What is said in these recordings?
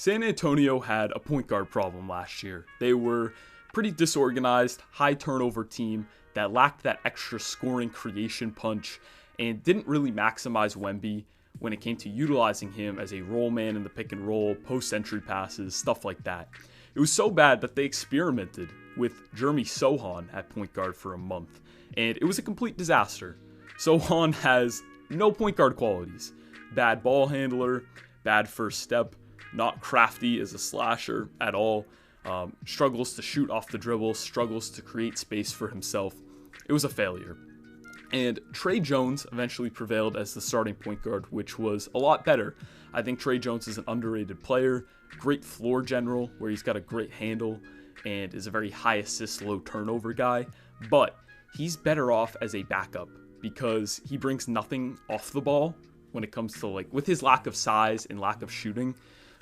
San Antonio had a point guard problem last year. They were pretty disorganized, high turnover team that lacked that extra scoring creation punch and didn't really maximize Wemby when it came to utilizing him as a roll man in the pick and roll, post-entry passes, stuff like that. It was so bad that they experimented with Jeremy Sohan at point guard for a month, and it was a complete disaster. Sohan has no point guard qualities. Bad ball handler, bad first step, not crafty as a slasher at all, struggles to shoot off the dribble, struggles to create space for himself. It was a failure. And Tre Jones eventually prevailed as the starting point guard, which was a lot better. I think Tre Jones is an underrated player, great floor general, where he's got a great handle and is a very high assist, low turnover guy. But he's better off as a backup because he brings nothing off the ball when it comes to, like, with his lack of size and lack of shooting.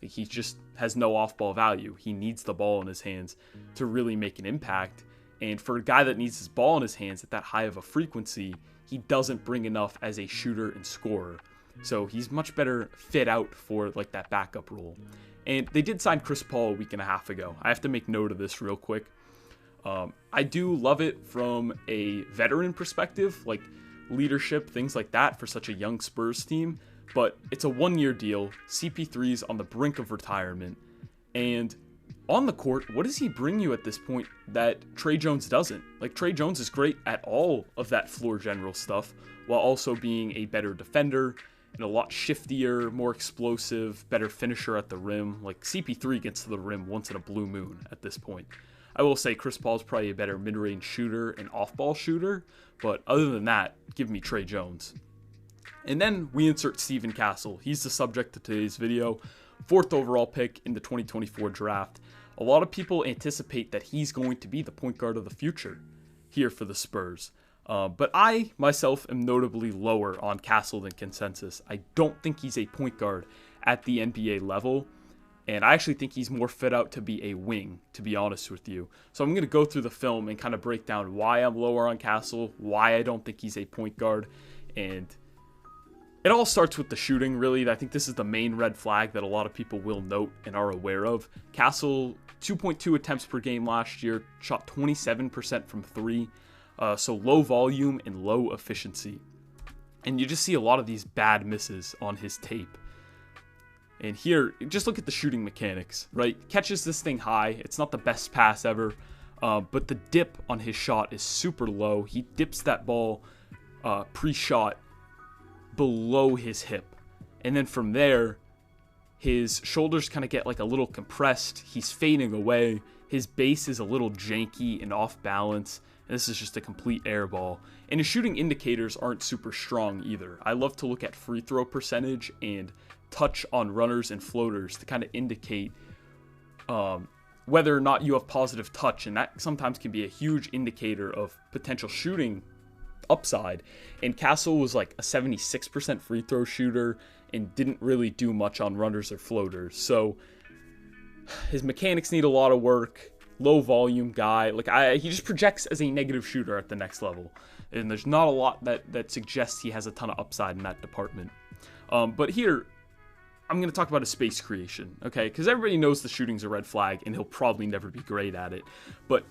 He just has no off-ball value. He needs the ball in his hands to really make an impact. And for a guy that needs his ball in his hands at that high of a frequency, he doesn't bring enough as a shooter and scorer. So he's much better fit out for like that backup role. And they did sign Chris Paul a week and a half ago. I have to make note of this real quick. I do love it from a veteran perspective, like leadership, things like that for such a young Spurs team. But it's a one-year deal. CP3's on the brink of retirement. And on the court, what does he bring you at this point that Tre Jones doesn't? Like, Tre Jones is great at all of that floor general stuff, while also being a better defender and a lot shiftier, more explosive, better finisher at the rim. Like, CP3 gets to the rim once in a blue moon at this point. I will say Chris Paul's probably a better mid-range shooter and off-ball shooter, but other than that, give me Tre Jones. And then we insert Stephon Castle. He's the subject of today's video. 4th overall pick in the 2024 draft. A lot of people anticipate that he's going to be the point guard of the future here for the Spurs. But I, myself, am notably lower on Castle than consensus. I don't think he's a point guard at the NBA level. And I actually think he's more fit out to be a wing, to be honest with you. So I'm going to go through the film and kind of break down why I'm lower on Castle, why I don't think he's a point guard, and it all starts with the shooting, really. I think this is the main red flag that a lot of people will note and are aware of. Castle, 2.2 attempts per game last year, shot 27% from 3, so low volume and low efficiency. And you just see a lot of these bad misses on his tape. And here, just look at the shooting mechanics, right? Catches this thing high. It's not the best pass ever, but the dip on his shot is super low. He dips that ball pre-shot below his hip, and then from there his shoulders kind of get like a little compressed. He's fading away. His base is a little janky and off balance, and this is just a complete air ball. And his shooting indicators aren't super strong either. I love to look at free throw percentage and touch on runners and floaters to kind of indicate whether or not you have positive touch, and that sometimes can be a huge indicator of potential shooting upside. And Castle was like a 76% free throw shooter and didn't really do much on runners or floaters. So his mechanics need a lot of work. Low volume guy. He just projects as a negative shooter at the next level. And there's not a lot that suggests he has a ton of upside in that department. But here, I'm going to talk about his space creation, okay? Because everybody knows the shooting's a red flag and he'll probably never be great at it. But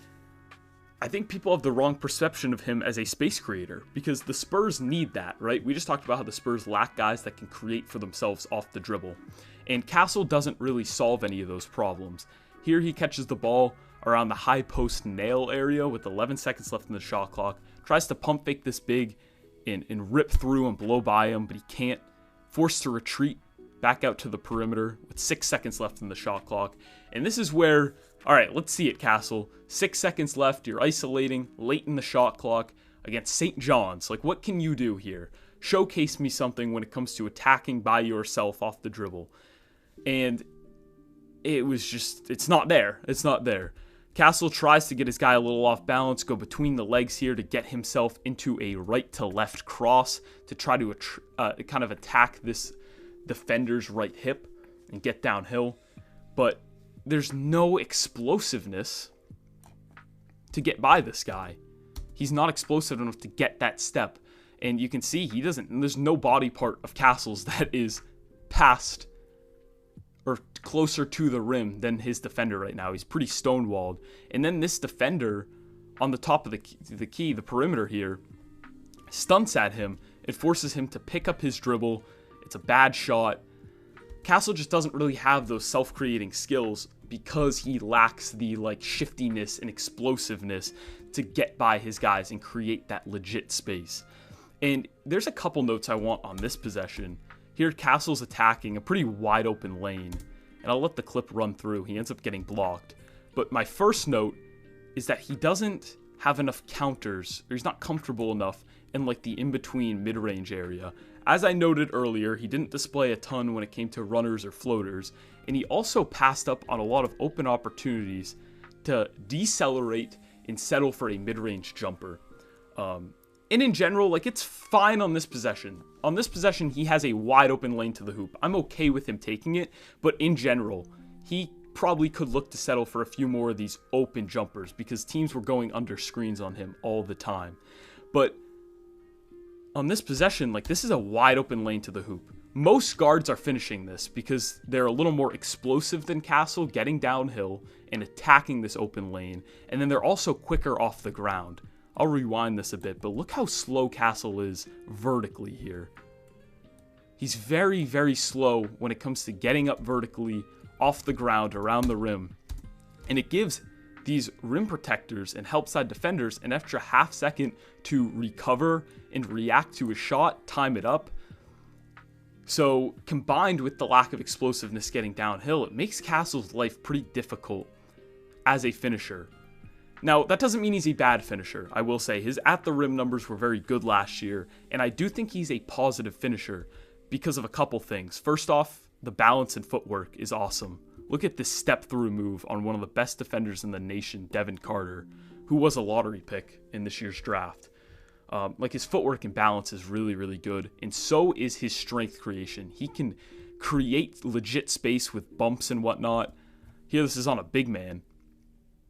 I think people have the wrong perception of him as a space creator because the Spurs need that, right? We just talked about how the Spurs lack guys that can create for themselves off the dribble. And Castle doesn't really solve any of those problems. Here he catches the ball around the high post nail area with 11 seconds left in the shot clock, tries to pump fake this big and rip through and blow by him, but he can't. Forced to retreat back out to the perimeter with 6 seconds left in the shot clock. And this is where, all right, let's see it, Castle. 6 seconds left. You're isolating late in the shot clock against St. John's. Like, what can you do here? Showcase me something when it comes to attacking by yourself off the dribble. And it was just, it's not there. It's not there. Castle tries to get his guy a little off balance, go between the legs here to get himself into a right to left cross to try to kind of attack this defender's right hip and get downhill. But there's no explosiveness to get by this guy. He's not explosive enough to get that step. And you can see he doesn't, and there's no body part of Castle's that is past or closer to the rim than his defender right now. He's pretty stonewalled. And then this defender on the top of the perimeter here, stunts at him. It forces him to pick up his dribble. It's a bad shot. Castle just doesn't really have those self-creating skills because he lacks the shiftiness and explosiveness to get by his guys and create that legit space. And there's a couple notes I want on this possession. Here, Castle's attacking a pretty wide open lane, and I'll let the clip run through. He ends up getting blocked. But my first note is that he doesn't have enough counters, or he's not comfortable enough in the in-between mid-range area. As I noted earlier, he didn't display a ton when it came to runners or floaters, and he also passed up on a lot of open opportunities to decelerate and settle for a mid-range jumper. And in general, it's fine on this possession. On this possession, he has a wide open lane to the hoop. I'm okay with him taking it, but in general, he probably could look to settle for a few more of these open jumpers because teams were going under screens on him all the time. But on this possession, this is a wide open lane to the hoop. Most guards are finishing this because they're a little more explosive than Castle, getting downhill and attacking this open lane. And then they're also quicker off the ground. I'll rewind this a bit, but look how slow Castle is vertically here. He's very, very slow when it comes to getting up vertically off the ground around the rim. And it gives these rim protectors and help side defenders an extra half second to recover and react to a shot, time it up. So combined with the lack of explosiveness getting downhill, it makes Castle's life pretty difficult as a finisher. Now, that doesn't mean he's a bad finisher. I will say his at the rim numbers were very good last year, and I do think he's a positive finisher because of a couple things. First off, the balance and footwork is awesome. Look at this step through move on one of the best defenders in the nation, Devin Carter, who was a lottery pick in this year's draft. His footwork and balance is really, really good, and so is his strength creation. He can create legit space with bumps and whatnot. Here, this is on a big man.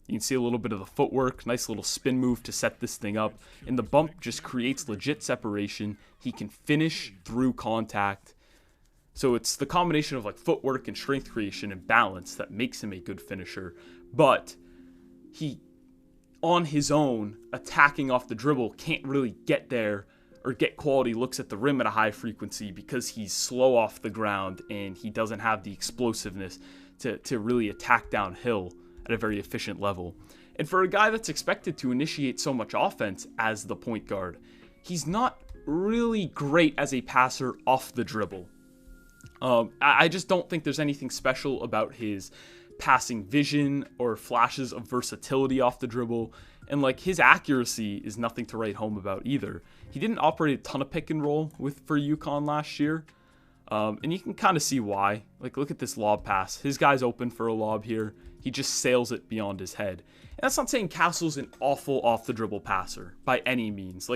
You can see a little bit of the footwork, nice little spin move to set this thing up, and the bump just creates legit separation. He can finish through contact. So it's the combination of footwork and strength creation and balance that makes him a good finisher. But he, on his own, attacking off the dribble, can't really get there or get quality looks at the rim at a high frequency because he's slow off the ground and he doesn't have the explosiveness to really attack downhill at a very efficient level. And for a guy that's expected to initiate so much offense as the point guard, he's not really great as a passer off the dribble. I just don't think there's anything special about his passing vision or flashes of versatility off the dribble. And his accuracy is nothing to write home about either. He didn't operate a ton of pick and roll for UConn last year. And you can kind of see why. Look at this lob pass. His guy's open for a lob here. He just sails it beyond his head. And that's not saying Castle's an awful off-the-dribble passer by any means.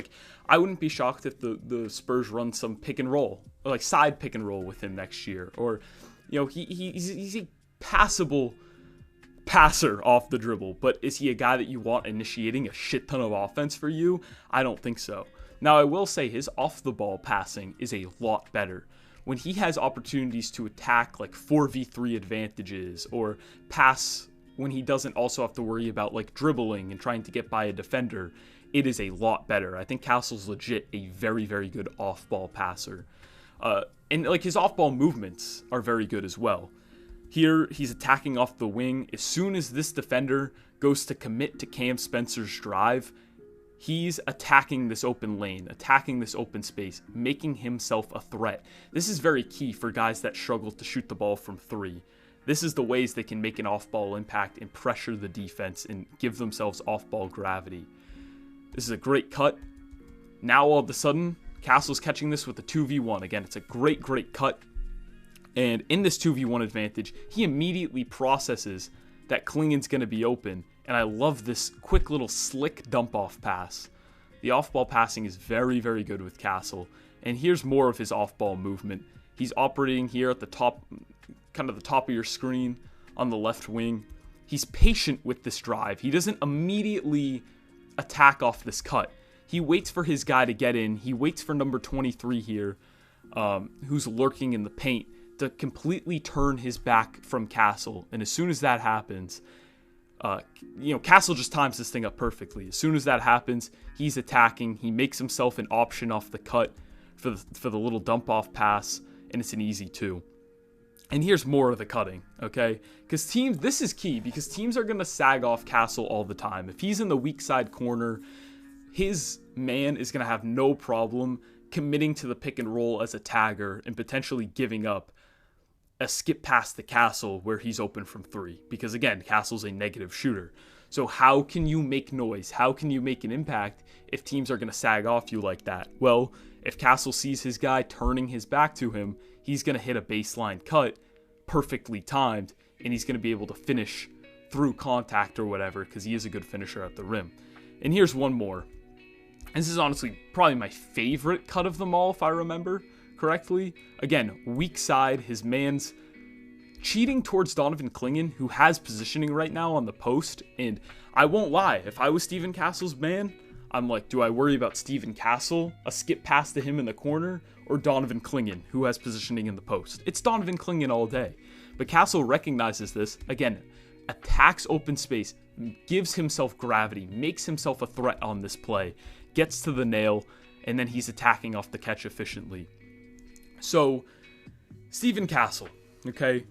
I wouldn't be shocked if the Spurs run some pick and roll, or side pick and roll with him next year. Or, he's a passable passer off the dribble. But is he a guy that you want initiating a shit ton of offense for you? I don't think so. Now, I will say his off-the-ball passing is a lot better. When he has opportunities to attack 4v3 advantages or pass when he doesn't also have to worry about dribbling and trying to get by a defender, it is a lot better. I think Castle's legit a very, very good off-ball passer. And his off-ball movements are very good as well. Here, he's attacking off the wing. As soon as this defender goes to commit to Cam Spencer's drive, he's attacking this open lane, attacking this open space, making himself a threat. This is very key for guys that struggle to shoot the ball from three. This is the ways they can make an off-ball impact and pressure the defense and give themselves off-ball gravity. This is a great cut. Now all of a sudden, Castle's catching this with a 2v1. Again, it's a great, great cut. And in this 2v1 advantage, he immediately processes that Klingen's going to be open. And I love this quick little slick dump-off pass. The off-ball passing is very, very good with Castle. And here's more of his off-ball movement. He's operating here at the top, kind of the top of your screen on the left wing. He's patient with this drive. He doesn't immediately attack off this cut. He waits for his guy to get in. He waits for number 23 here, who's lurking in the paint, to completely turn his back from Castle. And as soon as that happens, Castle just times this thing up perfectly. As soon as that happens, he's attacking. He makes himself an option off the cut for the little dump off pass, and it's an easy 2. And here's more of the cutting, okay? Because this is key, because teams are going to sag off Castle all the time. If he's in the weak side corner, his man is going to have no problem committing to the pick and roll as a tagger and potentially giving up a skip past the Castle where he's open from 3. Because again, Castle's a negative shooter. So how can you make noise? How can you make an impact if teams are going to sag off you like that? Well, if Castle sees his guy turning his back to him, he's going to hit a baseline cut, perfectly timed, and he's going to be able to finish through contact or whatever, because he is a good finisher at the rim. And here's one more. This is honestly probably my favorite cut of them all, if I remember correctly. Again, weak side, his man's cheating towards Donovan Clingan, who has positioning right now on the post, and I won't lie, if I was Stephon Castle's man, I'm like, do I worry about Stephon Castle, a skip pass to him in the corner, or Donovan Clingan, who has positioning in the post? It's Donovan Clingan all day. But Castle recognizes this, again, attacks open space, gives himself gravity, makes himself a threat on this play, gets to the nail, and then he's attacking off the catch efficiently. So, Stephon Castle, okay?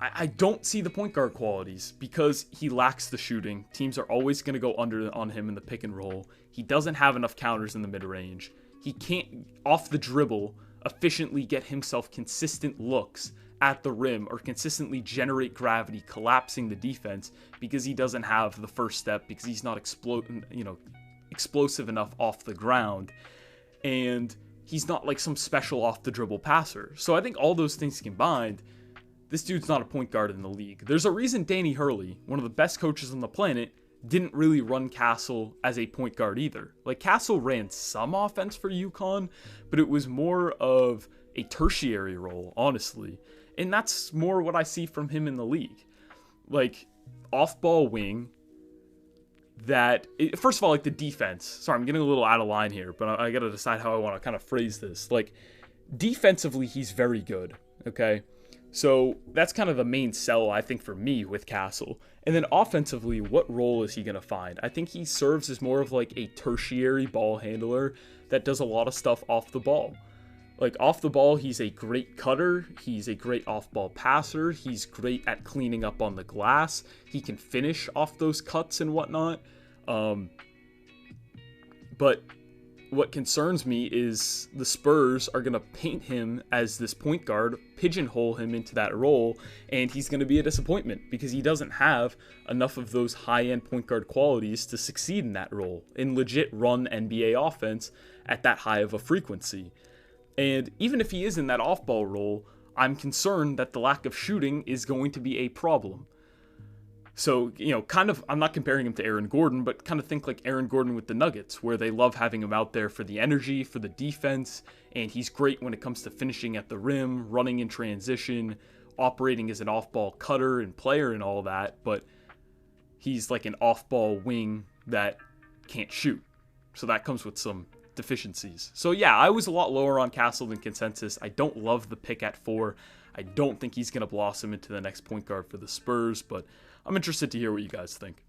I don't see the point guard qualities because he lacks the shooting. Teams are always going to go under on him in the pick and roll. He doesn't have enough counters in the mid-range. He can't, off the dribble, efficiently get himself consistent looks at the rim or consistently generate gravity, collapsing the defense because he doesn't have the first step, because he's not explosive enough off the ground. And he's not like some special off the dribble passer. So I think all those things combined, this dude's not a point guard in the league. There's a reason Danny Hurley, one of the best coaches on the planet, didn't really run Castle as a point guard either. Like, Castle ran some offense for UConn, but it was more of a tertiary role, honestly. And that's more what I see from him in the league. Like, off-ball wing that... First of all, like, the defense. Sorry, I'm getting a little out of line here, but I gotta decide how I want to kind of phrase this. Like, defensively, he's very good, okay? So that's kind of the main sell, I think, for me with Castle. And then offensively, what role is he going to find? I think he serves as more of like a tertiary ball handler that does a lot of stuff off the ball. Like, off the ball, he's a great cutter. He's a great off-ball passer. He's great at cleaning up on the glass. He can finish off those cuts and whatnot. But what concerns me is the Spurs are going to paint him as this point guard, pigeonhole him into that role, and he's going to be a disappointment because he doesn't have enough of those high-end point guard qualities to succeed in that role, in legit run NBA offense at that high of a frequency. And even if he is in that off-ball role, I'm concerned that the lack of shooting is going to be a problem. So, kind of, I'm not comparing him to Aaron Gordon, but kind of think like Aaron Gordon with the Nuggets, where they love having him out there for the energy, for the defense, and he's great when it comes to finishing at the rim, running in transition, operating as an off-ball cutter and player and all that, but he's like an off-ball wing that can't shoot. So that comes with some deficiencies. So yeah, I was a lot lower on Castle than consensus. I don't love the pick at 4. I don't think he's going to blossom into the next point guard for the Spurs, but I'm interested to hear what you guys think.